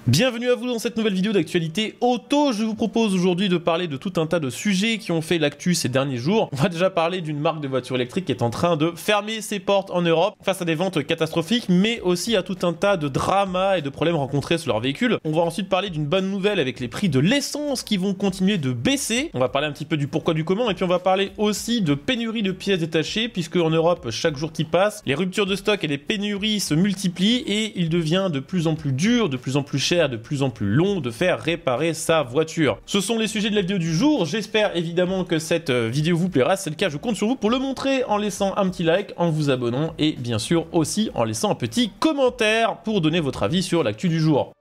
Bienvenue à vous dans cette nouvelle vidéo d'actualité auto. Je vous propose aujourd'hui de parler de tout un tas de sujets qui ont fait l'actu ces derniers jours. On va déjà parler d'une marque de voitures électriques qui est en train de fermer ses portes en Europe face à des ventes catastrophiques, mais aussi à tout un tas de dramas et de problèmes rencontrés sur leurs véhicules. On va ensuite parler d'une bonne nouvelle avec les prix de l'essence qui vont continuer de baisser. On va parler un petit peu du pourquoi du comment, et puis on va parler aussi de pénurie de pièces détachées, puisque en Europe, chaque jour qui passe, les ruptures de stock et les pénuries se multiplient et il devient de plus en plus dur, de plus en plus cher, de plus en plus long de faire réparer sa voiture. Ce sont les sujets de la vidéo du jour. J'espère évidemment que cette vidéo vous plaira. Si c'est le cas, je compte sur vous pour le montrer en laissant un petit like, en vous abonnant et bien sûr aussi en laissant un petit commentaire pour donner votre avis sur l'actu du jour.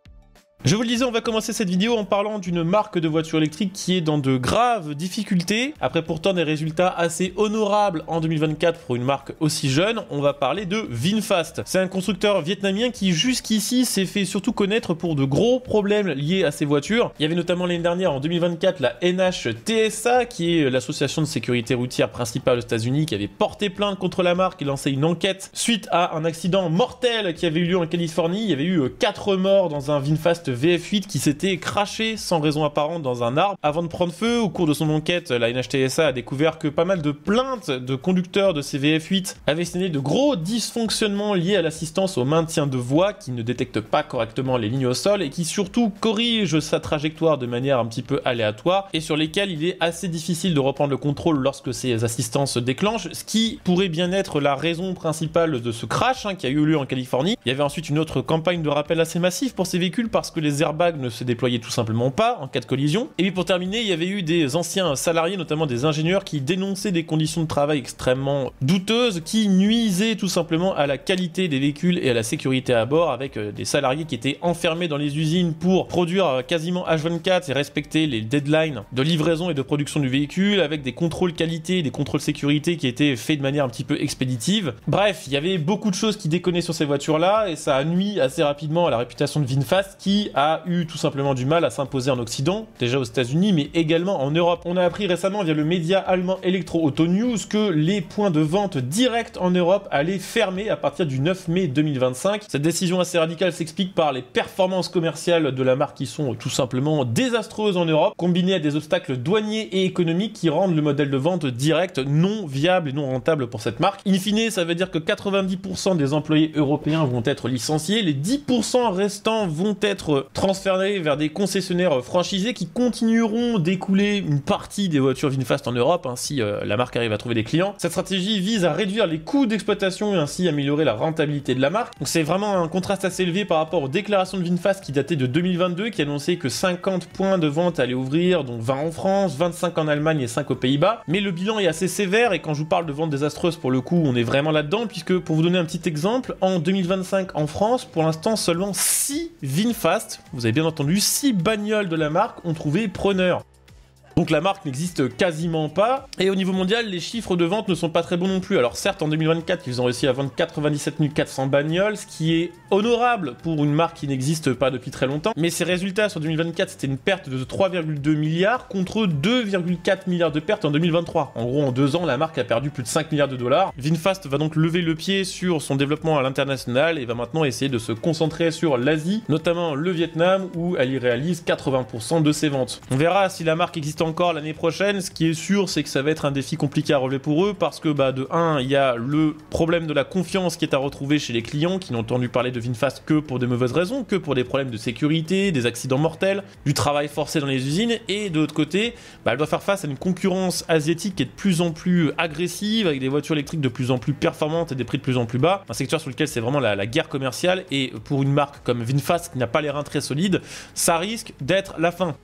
Je vous le disais, on va commencer cette vidéo en parlant d'une marque de voiture électrique qui est dans de graves difficultés. Après pourtant des résultats assez honorables en 2024 pour une marque aussi jeune, on va parler de VinFast. C'est un constructeur vietnamien qui jusqu'ici s'est fait surtout connaître pour de gros problèmes liés à ses voitures. Il y avait notamment l'année dernière, en 2024, la NHTSA, qui est l'association de sécurité routière principale aux États-Unis, qui avait porté plainte contre la marque et lancé une enquête suite à un accident mortel qui avait eu lieu en Californie. Il y avait eu 4 morts dans un VinFast VF8 qui s'était craché sans raison apparente dans un arbre avant de prendre feu. Au cours de son enquête, la NHTSA a découvert que pas mal de plaintes de conducteurs de ces VF8 avaient signalé de gros dysfonctionnements liés à l'assistance au maintien de voie qui ne détecte pas correctement les lignes au sol et qui surtout corrige sa trajectoire de manière un petit peu aléatoire et sur lesquels il est assez difficile de reprendre le contrôle lorsque ces assistances se déclenchent, ce qui pourrait bien être la raison principale de ce crash qui a eu lieu en Californie. Il y avait ensuite une autre campagne de rappel assez massive pour ces véhicules parce que les airbags ne se déployaient tout simplement pas en cas de collision. Et puis pour terminer, il y avait eu des anciens salariés, notamment des ingénieurs, qui dénonçaient des conditions de travail extrêmement douteuses qui nuisaient tout simplement à la qualité des véhicules et à la sécurité à bord, avec des salariés qui étaient enfermés dans les usines pour produire quasiment H24 et respecter les deadlines de livraison et de production du véhicule, avec des contrôles qualité, des contrôles sécurité qui étaient faits de manière un petit peu expéditive. Bref, il y avait beaucoup de choses qui déconnaient sur ces voitures-là et ça a nui assez rapidement à la réputation de VinFast qui a eu tout simplement du mal à s'imposer en Occident, déjà aux États-Unis, mais également en Europe. On a appris récemment via le média allemand Electro Auto News que les points de vente directs en Europe allaient fermer à partir du 9 mai 2025. Cette décision assez radicale s'explique par les performances commerciales de la marque qui sont tout simplement désastreuses en Europe, combinées à des obstacles douaniers et économiques qui rendent le modèle de vente direct non viable et non rentable pour cette marque. In fine, ça veut dire que 90% des employés européens vont être licenciés, les 10% restants vont être transférés vers des concessionnaires franchisés qui continueront d'écouler une partie des voitures VinFast en Europe si la marque arrive à trouver des clients. Cette stratégie vise à réduire les coûts d'exploitation et ainsi améliorer la rentabilité de la marque. Donc c'est vraiment un contraste assez élevé par rapport aux déclarations de VinFast qui dataient de 2022, qui annonçaient que 50 points de vente allaient ouvrir, dont 20 en France, 25 en Allemagne et 5 aux Pays-Bas. Mais le bilan est assez sévère et quand je vous parle de ventes désastreuses, pour le coup, on est vraiment là-dedans, puisque pour vous donner un petit exemple, en 2025 en France, pour l'instant seulement 6 VinFast, vous avez bien entendu, 6 bagnoles de la marque ont trouvé preneur. Donc la marque n'existe quasiment pas, et au niveau mondial, les chiffres de vente ne sont pas très bons non plus. Alors certes, en 2024, ils ont réussi à vendre 97 400 bagnoles, ce qui est honorable pour une marque qui n'existe pas depuis très longtemps, mais ces résultats sur 2024, c'était une perte de 3,2 milliards contre 2,4 milliards de pertes en 2023. En gros, en 2 ans, la marque a perdu plus de 5 milliards de dollars. VinFast va donc lever le pied sur son développement à l'international et va maintenant essayer de se concentrer sur l'Asie, notamment le Vietnam, où elle y réalise 80% de ses ventes. On verra si la marque existe encore l'année prochaine. Ce qui est sûr, c'est que ça va être un défi compliqué à relever pour eux parce que de 1, il y a le problème de la confiance qui est à retrouver chez les clients qui n'ont entendu parler de VinFast que pour des mauvaises raisons, que pour des problèmes de sécurité, des accidents mortels, du travail forcé dans les usines, et de l'autre côté, elle doit faire face à une concurrence asiatique qui est de plus en plus agressive, avec des voitures électriques de plus en plus performantes et des prix de plus en plus bas, un secteur sur lequel c'est vraiment la guerre commerciale, et pour une marque comme VinFast qui n'a pas les reins très solides, ça risque d'être la fin.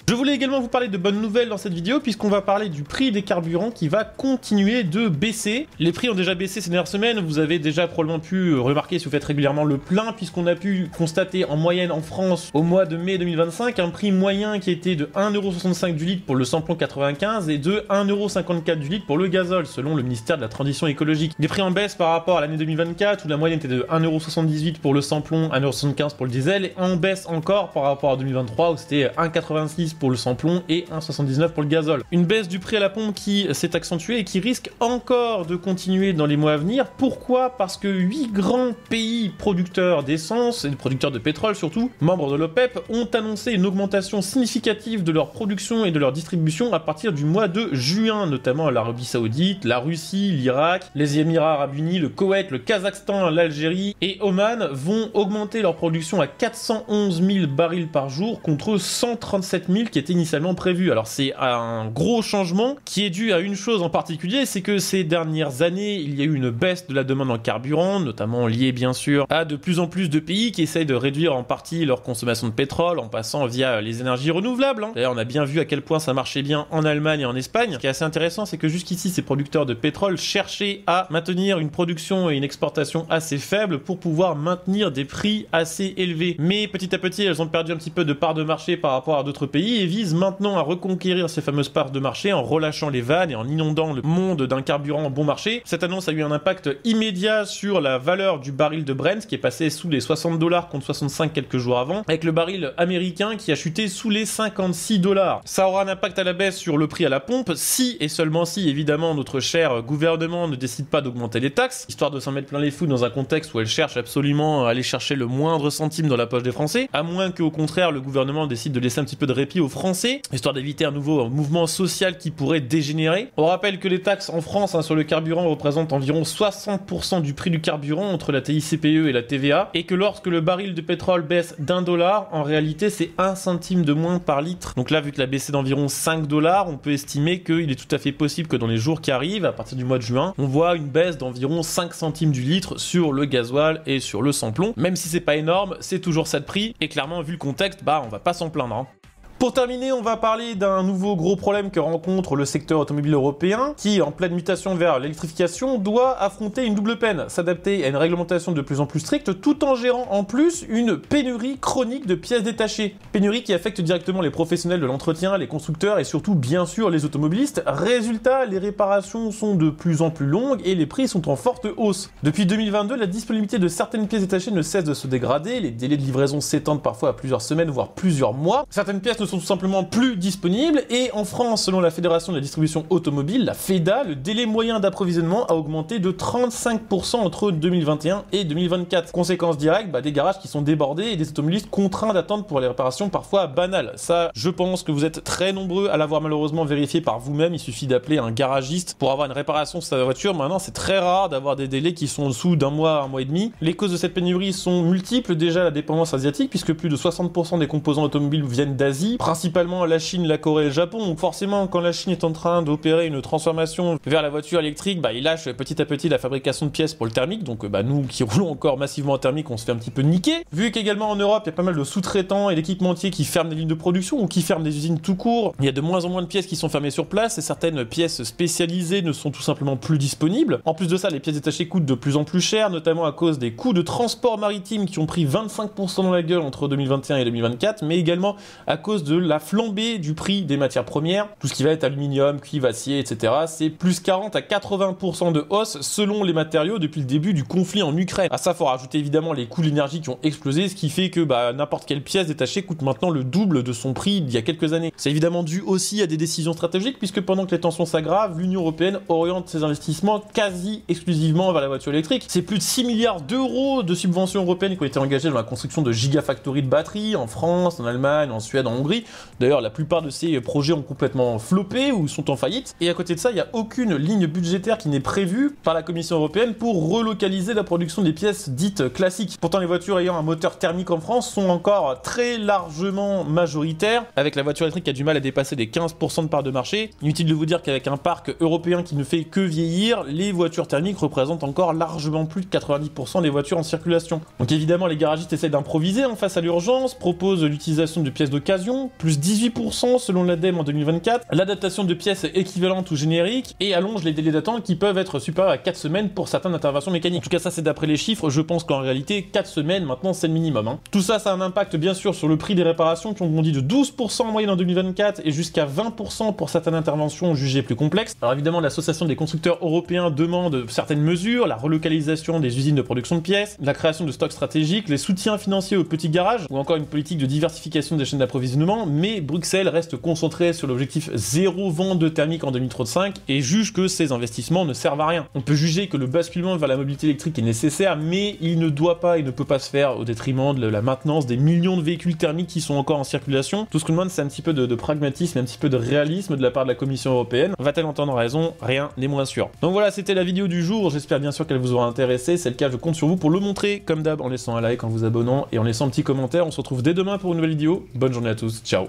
Je voulais également vous parler de bonnes nouvelles dans cette vidéo puisqu'on va parler du prix des carburants qui va continuer de baisser. Les prix ont déjà baissé ces dernières semaines, vous avez déjà probablement pu remarquer si vous faites régulièrement le plein puisqu'on a pu constater en moyenne en France au mois de mai 2025 un prix moyen qui était de 1,65€ du litre pour le samplon 95 et de 1,54€ du litre pour le gazole selon le ministère de la Transition écologique. Des prix en baisse par rapport à l'année 2024 où la moyenne était de 1,78€ pour le samplon, 1,75€ pour le diesel et en baisse encore par rapport à 2023 où c'était 1,86€ 1,12 pour le sans-plomb et 1,79 pour le gazole. Une baisse du prix à la pompe qui s'est accentuée et qui risque encore de continuer dans les mois à venir. Pourquoi? Parce que 8 grands pays producteurs d'essence et producteurs de pétrole surtout, membres de l'OPEP, ont annoncé une augmentation significative de leur production et de leur distribution à partir du mois de juin, notamment l'Arabie Saoudite, la Russie, l'Irak, les Émirats Arabes Unis, le Koweït, le Kazakhstan, l'Algérie et Oman vont augmenter leur production à 411 000 barils par jour contre 137 000 qui étaient initialement prévus. Alors c'est un gros changement qui est dû à une chose en particulier, c'est que ces dernières années, il y a eu une baisse de la demande en carburant, notamment liée bien sûr à de plus en plus de pays qui essayent de réduire en partie leur consommation de pétrole en passant via les énergies renouvelables. D'ailleurs, on a bien vu à quel point ça marchait bien en Allemagne et en Espagne. Ce qui est assez intéressant, c'est que jusqu'ici, ces producteurs de pétrole cherchaient à maintenir une production et une exportation assez faibles pour pouvoir maintenir des prix assez élevés. Mais petit à petit, elles ont perdu un petit peu de part de marché par rapport à d'autres pays et visent maintenant à reconquérir ces fameuses parts de marché en relâchant les vannes et en inondant le monde d'un carburant bon marché. Cette annonce a eu un impact immédiat sur la valeur du baril de Brent qui est passé sous les 60 $ contre 65 quelques jours avant, avec le baril américain qui a chuté sous les 56 $. Ça aura un impact à la baisse sur le prix à la pompe si et seulement si évidemment notre cher gouvernement ne décide pas d'augmenter les taxes, histoire de s'en mettre plein les fous dans un contexte où elle cherche absolument à aller chercher le moindre centime dans la poche des Français, à moins qu'au contraire le gouvernement décide de laisser un petit peu de répit aux Français, histoire d'éviter un nouveau mouvement social qui pourrait dégénérer. On rappelle que les taxes en France sur le carburant représentent environ 60% du prix du carburant entre la TICPE et la TVA, et que lorsque le baril de pétrole baisse d'1 $, en réalité c'est 1 centime de moins par litre. Donc là, vu qu'il a baissé d'environ 5 $, on peut estimer qu'il est tout à fait possible que dans les jours qui arrivent, à partir du mois de juin, on voit une baisse d'environ 5 centimes du litre sur le gasoil et sur le sans-plomb. Même si c'est pas énorme, c'est toujours ça de prix, et clairement, vu le contexte, on va pas s'en plaindre. Pour terminer, on va parler d'un nouveau gros problème que rencontre le secteur automobile européen, qui, en pleine mutation vers l'électrification, doit affronter une double peine, s'adapter à une réglementation de plus en plus stricte, tout en gérant en plus une pénurie chronique de pièces détachées. Pénurie qui affecte directement les professionnels de l'entretien, les constructeurs et surtout, bien sûr, les automobilistes. Résultat, les réparations sont de plus en plus longues et les prix sont en forte hausse. Depuis 2022, la disponibilité de certaines pièces détachées ne cesse de se dégrader, les délais de livraison s'étendent parfois à plusieurs semaines, voire plusieurs mois. Certaines pièces ne sont tout simplement plus disponibles, et en France, selon la Fédération de la distribution automobile, la FEDA, le délai moyen d'approvisionnement a augmenté de 35% entre 2021 et 2024. Conséquence directe, des garages qui sont débordés et des automobilistes contraints d'attendre pour les réparations parfois banales. Ça, je pense que vous êtes très nombreux à l'avoir malheureusement vérifié par vous-même. Il suffit d'appeler un garagiste pour avoir une réparation sur sa voiture. Maintenant, c'est très rare d'avoir des délais qui sont en dessous d'un mois, un mois et demi. Les causes de cette pénurie sont multiples. Déjà, la dépendance asiatique, puisque plus de 60% des composants automobiles viennent d'Asie, principalement la Chine, la Corée et le Japon. Donc forcément, quand la Chine est en train d'opérer une transformation vers la voiture électrique, il lâche petit à petit la fabrication de pièces pour le thermique. Donc nous qui roulons encore massivement en thermique, on se fait un petit peu niquer. Vu qu'également en Europe, il y a pas mal de sous-traitants et d'équipementiers qui ferment des lignes de production ou qui ferment des usines tout court, il y a de moins en moins de pièces qui sont fermées sur place et certaines pièces spécialisées ne sont tout simplement plus disponibles. En plus de ça, les pièces détachées coûtent de plus en plus cher, notamment à cause des coûts de transport maritime qui ont pris 25% dans la gueule entre 2021 et 2024, mais également à cause de la flambée du prix des matières premières. Tout ce qui va être aluminium, cuivre, acier, etc. C'est plus 40 à 80% de hausse selon les matériaux depuis le début du conflit en Ukraine. À ça, il faut rajouter évidemment les coûts de l'énergie qui ont explosé, ce qui fait que n'importe quelle pièce détachée coûte maintenant le double de son prix d'il y a quelques années. C'est évidemment dû aussi à des décisions stratégiques, puisque pendant que les tensions s'aggravent, l'Union européenne oriente ses investissements quasi exclusivement vers la voiture électrique. C'est plus de 6 milliards d'euros de subventions européennes qui ont été engagées dans la construction de gigafactories de batteries en France, en Allemagne, en Suède, en Hongrie. D'ailleurs, la plupart de ces projets ont complètement floppé ou sont en faillite. Et à côté de ça, il n'y a aucune ligne budgétaire qui n'est prévue par la Commission européenne pour relocaliser la production des pièces dites classiques. Pourtant, les voitures ayant un moteur thermique en France sont encore très largement majoritaires, avec la voiture électrique qui a du mal à dépasser les 15% de part de marché. Inutile de vous dire qu'avec un parc européen qui ne fait que vieillir, les voitures thermiques représentent encore largement plus de 90% des voitures en circulation. Donc évidemment, les garagistes essaient d'improviser face à l'urgence, proposent l'utilisation de pièces d'occasion, plus 18% selon l'ADEME en 2024, l'adaptation de pièces équivalentes ou génériques, et allonge les délais d'attente qui peuvent être supérieurs à 4 semaines pour certaines interventions mécaniques. En tout cas, ça c'est d'après les chiffres. Je pense qu'en réalité, 4 semaines maintenant c'est le minimum. Tout ça, ça a un impact bien sûr sur le prix des réparations qui ont bondi de 12% en moyenne en 2024 et jusqu'à 20% pour certaines interventions jugées plus complexes. Alors évidemment, l'association des constructeurs européens demande certaines mesures, la relocalisation des usines de production de pièces, la création de stocks stratégiques, les soutiens financiers aux petits garages, ou encore une politique de diversification des chaînes d'approvisionnement. d'investissement, mais Bruxelles reste concentrée sur l'objectif zéro vente de thermique en 2035 et juge que ces investissements ne servent à rien. On peut juger que le basculement vers la mobilité électrique est nécessaire, mais il ne doit pas et ne peut pas se faire au détriment de la maintenance des millions de véhicules thermiques qui sont encore en circulation. Tout ce qu'on demande, c'est un petit peu de pragmatisme, un petit peu de réalisme de la part de la Commission européenne. Va-t-elle entendre raison? Rien n'est moins sûr. Donc voilà, c'était la vidéo du jour, j'espère bien sûr qu'elle vous aura intéressé. Si c'est le cas, je compte sur vous pour le montrer, comme d'hab, en laissant un like, en vous abonnant et en laissant un petit commentaire. On se retrouve dès demain pour une nouvelle vidéo. Bonne journée à tous, ciao.